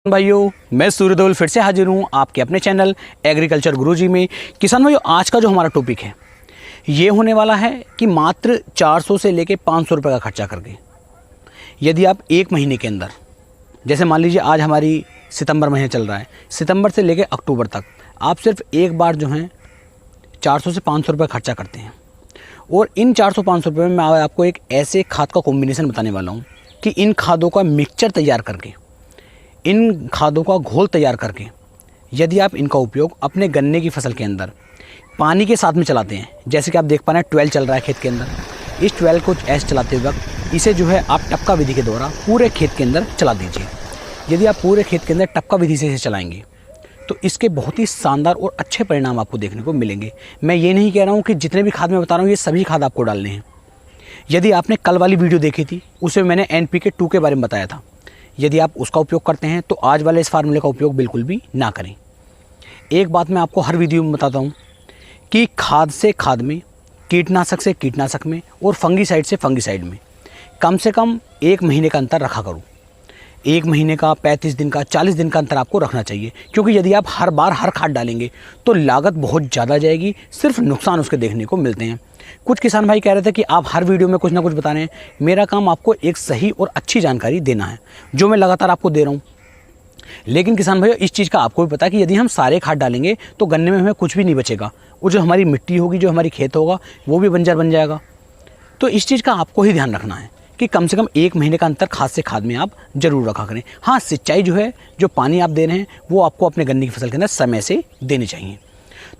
भाइयों, मैं सूर्यदेवल फिर से हाजिर हूँ आपके अपने चैनल एग्रीकल्चर गुरुजी में। किसान भाइयों, आज का जो हमारा टॉपिक है ये होने वाला है कि मात्र 400 से लेके 500 रुपये का खर्चा करके यदि आप एक महीने के अंदर, जैसे मान लीजिए आज हमारी सितंबर महीना चल रहा है, सितंबर से लेके अक्टूबर तक आप सिर्फ एक बार जो है 400 से 500 रुपये खर्चा करते हैं और इन 400-500 रुपये में मैं आपको एक ऐसे खाद का कॉम्बिनेशन बताने वाला हूँ कि इन खादों का मिक्सचर तैयार करके, इन खादों का घोल तैयार करके यदि आप इनका उपयोग अपने गन्ने की फसल के अंदर पानी के साथ में चलाते हैं, जैसे कि आप देख पा रहे हैं 12 चल रहा है खेत के अंदर, इस 12 को ऐसे चलाते वक्त इसे जो है आप टपका विधि के द्वारा पूरे खेत के अंदर चला दीजिए। यदि आप पूरे खेत के अंदर टपका विधि से इसे चलाएंगे तो इसके बहुत ही शानदार और अच्छे परिणाम आपको देखने को मिलेंगे। मैं ये नहीं कह रहा हूँ कि जितने भी खाद मैं बता रहा हूँ ये सभी खाद आपको डालने हैं। यदि आपने कल वाली वीडियो देखी थी उसमें मैंने NPK 2 के बारे में बताया था, यदि आप उसका उपयोग करते हैं तो आज वाले इस फार्मूले का उपयोग बिल्कुल भी ना करें। एक बात मैं आपको हर वीडियो में बताता हूँ कि खाद से खाद में, कीटनाशक से कीटनाशक में और फंगीसाइड से फंगीसाइड में कम से कम एक महीने का अंतर रखा करूँ। एक महीने का, 35 दिन का, 40 दिन का अंतर आपको रखना चाहिए, क्योंकि यदि आप हर बार हर खाद डालेंगे तो लागत बहुत ज़्यादा जाएगी, सिर्फ नुकसान उसके देखने को मिलते हैं। कुछ किसान भाई कह रहे थे कि आप हर वीडियो में कुछ ना कुछ बता रहे हैं। मेरा काम आपको एक सही और अच्छी जानकारी देना है, जो मैं लगातार आपको दे रहा हूँ। लेकिन किसान भाइयों, इस चीज़ का आपको भी पता है कि यदि हम सारे खाद डालेंगे तो गन्ने में हमें कुछ भी नहीं बचेगा, और जो हमारी मिट्टी होगी, जो हमारी खेत होगा, वो भी बंजर बन जाएगा। तो इस चीज़ का आपको ही ध्यान रखना है कि कम से कम एक महीने का अंतर खाद से खाद में आप जरूर रखा करें। हाँ, सिंचाई जो है, जो पानी आप दे रहे हैं वो आपको अपने गन्ने की फसल के अंदर समय से देने चाहिए।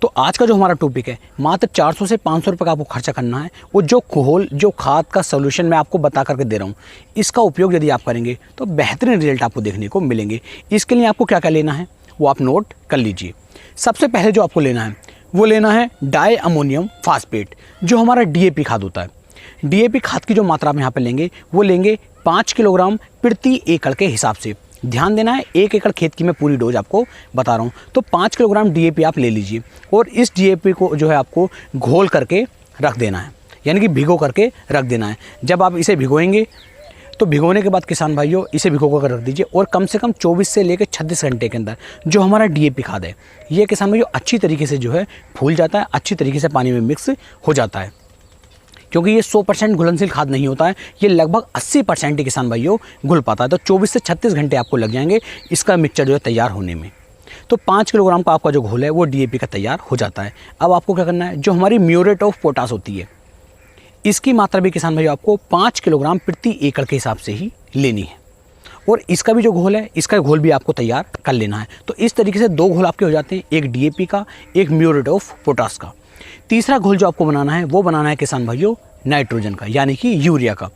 तो आज का जो हमारा टॉपिक है, मात्र 400 से 500 रुपये का आपको खर्चा करना है, और जो घोल, जो खाद का सोल्यूशन मैं आपको बता करके दे रहा हूँ, इसका उपयोग यदि आप करेंगे तो बेहतरीन रिजल्ट आपको देखने को मिलेंगे। इसके लिए आपको क्या क्या लेना है वो आप नोट कर लीजिए। सबसे पहले जो आपको लेना है वो लेना है डाई अमोनियम फास्फेट, जो हमारा DAP खाद होता है। DAP खाद की जो मात्रा आप यहाँ पर लेंगे वो लेंगे 5 किलोग्राम प्रति एकड़ के हिसाब से। ध्यान देना है, 1 एकड़ खेत की मैं पूरी डोज आपको बता रहा हूँ, तो 5 किलोग्राम DAP आप ले लीजिए और इस DAP को जो है आपको घोल करके रख देना है, यानी कि भिगो करके रख देना है। जब आप इसे भिगोएंगे तो भिगोने के बाद किसान भाइयों इसे भिगो कर रख दीजिए, और कम से कम 24 से लेकर 36 घंटे के अंदर जो हमारा DAP खाद है ये किसान भाइयों अच्छी तरीके से जो है फूल जाता है, अच्छी तरीके से पानी में मिक्स हो जाता है। क्योंकि ये 100% घुलनशील खाद नहीं होता है, ये लगभग 80% ही किसान भाइयों घुल पाता है। तो 24 से 36 घंटे आपको लग जाएंगे इसका मिक्सचर जो है तैयार होने में। तो 5 किलोग्राम का आपका जो घोल है वो DAP का तैयार हो जाता है। अब आपको क्या करना है, जो हमारी म्यूरेट ऑफ पोटाश होती है इसकी मात्रा भी किसान भाइयों आपको 5 किलोग्राम प्रति एकड़ के हिसाब से ही लेनी है, और इसका भी जो घोल है, इसका घोल भी आपको तैयार कर लेना है। तो इस तरीके से 2 घोल आपके हो जाते हैं, एक DAP का, एक म्यूरेट ऑफ पोटाश का। तीसरा घोल जो आपको बनाना है वो बनाना है किसान भाइयों नाइट्रोजन का, यानी कि यूरिया का।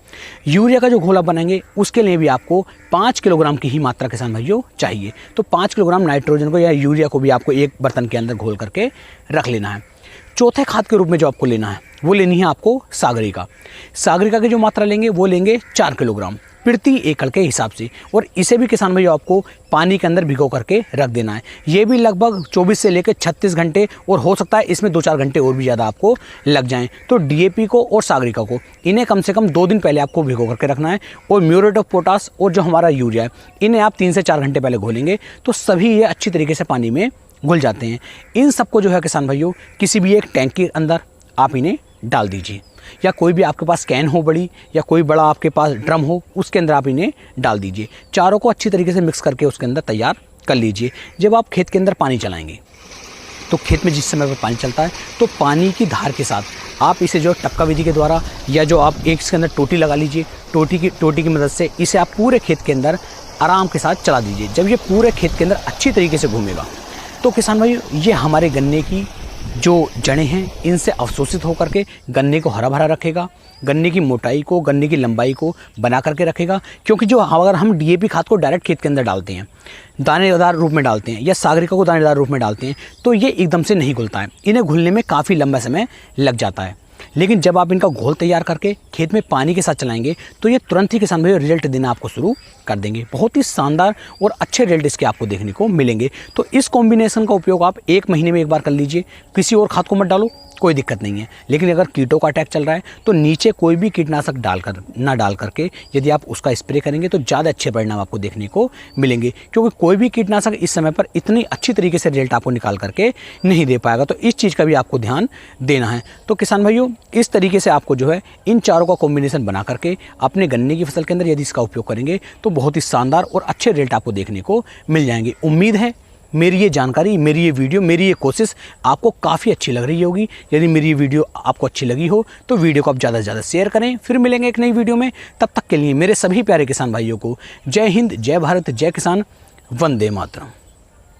यूरिया का जो घोल आप बनाएंगे उसके लिए भी आपको 5 किलोग्राम की ही मात्रा किसान भाइयों चाहिए। तो 5 किलोग्राम नाइट्रोजन को या यूरिया को भी आपको एक बर्तन के अंदर घोल करके रख लेना है। चौथे खाद के रूप में जो आपको लेना है वो लेनी है आपको सागरिका। सागरिका की जो मात्रा लेंगे वो लेंगे 4 किलोग्राम प्रति एकड़ के हिसाब से, और इसे भी किसान भाइयों आपको पानी के अंदर भिगो करके रख देना है। ये भी लगभग 24 से लेकर 36 घंटे, और हो सकता है इसमें 2-4 घंटे और भी ज़्यादा आपको लग जाएं। तो DAP को और सागरिका को इन्हें कम से कम 2 दिन पहले आपको भिगो करके रखना है, और म्यूरेट ऑफ पोटाश और जो हमारा यूरिया है इन्हें आप 3 से 4 घंटे पहले घोलेंगे तो सभी ये अच्छी तरीके से पानी में घुल जाते हैं। इन सबको जो है किसान भाइयों किसी भी एक टैंक के अंदर आप इन्हें डाल दीजिए, या कोई भी आपके पास कैन हो बड़ी, या कोई बड़ा आपके पास ड्रम हो, उसके अंदर आप इन्हें डाल दीजिए। चारों को अच्छी तरीके से मिक्स करके उसके अंदर तैयार कर लीजिए। जब आप खेत के अंदर पानी चलाएंगे तो खेत में जिस समय पर पानी चलता है तो पानी की धार के साथ आप इसे जो टपका विधि के द्वारा, या जो आप एक इसके अंदर टोटी लगा लीजिए, टोटी की मदद से इसे आप पूरे खेत के अंदर आराम के साथ चला दीजिए। जब ये पूरे खेत के अंदर अच्छी तरीके से घूमेगा तो किसान भाई ये हमारे गन्ने की जो जड़ें हैं इनसे अवशोषित होकर के गन्ने को हरा भरा रखेगा, गन्ने की मोटाई को, गन्ने की लंबाई को बना करके रखेगा। क्योंकि जो अगर हम DAP खाद को डायरेक्ट खेत के अंदर डालते हैं, दानेदार रूप में डालते हैं, या सागरिका को दानेदार रूप में डालते हैं, तो ये एकदम से नहीं घुलता है, इन्हें घुलने में काफ़ी लंबा समय लग जाता है। लेकिन जब आप इनका घोल तैयार करके खेत में पानी के साथ चलाएंगे तो ये तुरंत ही किसान भाई रिजल्ट देना आपको शुरू कर देंगे। बहुत ही शानदार और अच्छे रिजल्ट इसके आपको देखने को मिलेंगे। तो इस कॉम्बिनेशन का उपयोग आप एक महीने में एक बार कर लीजिए, किसी और खाद को मत डालो, कोई दिक्कत नहीं है। लेकिन अगर कीटों का अटैक चल रहा है तो नीचे कोई भी कीटनाशक डाल करके यदि आप उसका स्प्रे करेंगे तो ज़्यादा अच्छे परिणाम आपको देखने को मिलेंगे, क्योंकि कोई भी कीटनाशक इस समय पर इतनी अच्छी तरीके से रिजल्ट आपको निकाल करके नहीं दे पाएगा। तो इस चीज़ का भी आपको ध्यान देना है। तो किसान भाइयों, इस तरीके से आपको जो है इन चारों का कॉम्बिनेशन बना करके अपने गन्ने की फसल के अंदर यदि इसका उपयोग करेंगे तो बहुत ही शानदार और अच्छे रिजल्ट आपको देखने को मिल जाएंगे। उम्मीद है मेरी ये जानकारी, मेरी ये वीडियो, मेरी ये कोशिश आपको काफ़ी अच्छी लग रही होगी। यदि मेरी ये वीडियो आपको अच्छी लगी हो तो वीडियो को आप ज़्यादा से ज़्यादा शेयर करें। फिर मिलेंगे एक नई वीडियो में, तब तक के लिए मेरे सभी प्यारे किसान भाइयों को जय हिंद, जय भारत, जय किसान, वंदे मातरम।